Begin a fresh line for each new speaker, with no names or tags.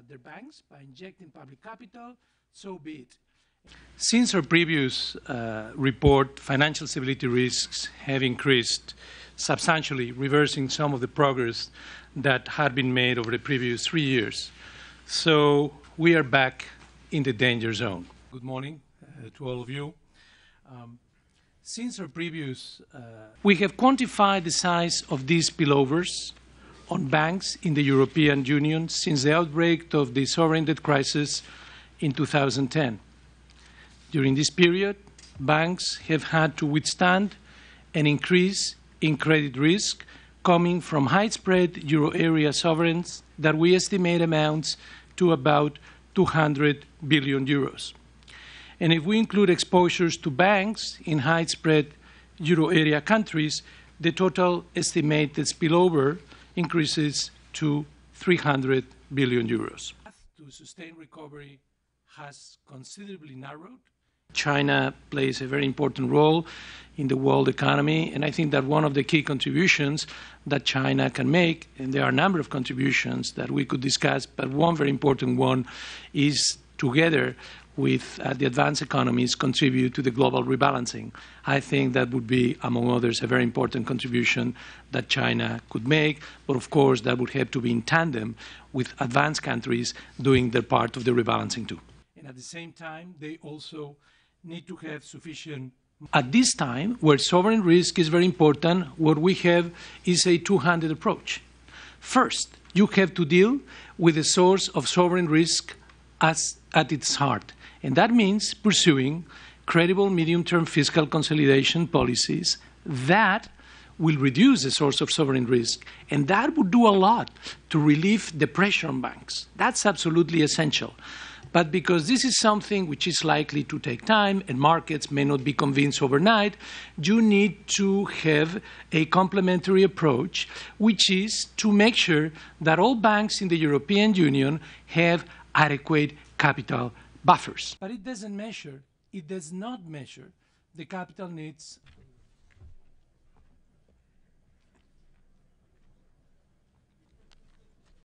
their banks by injecting public capital, so be it. Since our previous report, financial stability risks have increased substantially, reversing some of the progress that had been made over the previous 3 years. So we are back in the danger zone. Good morning to all of you. Since our previous, we have quantified the size of these spillovers on banks in the European Union since the outbreak of the sovereign debt crisis in 2010. During this period, banks have had to withstand an increase in credit risk coming from high-spread euro area sovereigns that we estimate amounts to about 200 billion euros. And if we include exposures to banks in high-spread euro area countries, the total estimated spillover increases to 300 billion euros. The path to sustained recovery has considerably narrowed. China plays a very important role in the world economy, and I think that one of the key contributions that China can make, and there are a number of contributions that we could discuss, but one very important one is together with the advanced economies contribute to the global rebalancing. I think that would be, among others, a very important contribution that China could make, but of course that would have to be in tandem with advanced countries doing their part of the rebalancing too. And at the same time, they also need to have sufficient. At this time, where sovereign risk is very important, what we have is a two-handed approach. First, you have to deal with the source of sovereign risk at its heart. And that means pursuing credible medium-term fiscal consolidation policies that will reduce the source of sovereign risk. And that would do a lot to relieve the pressure on banks. That's absolutely essential. But because this is something which is likely to take time and markets may not be convinced overnight, you need to have a complementary approach, which is to make sure that all banks in the European Union have adequate capital buffers. But it does not measure the capital needs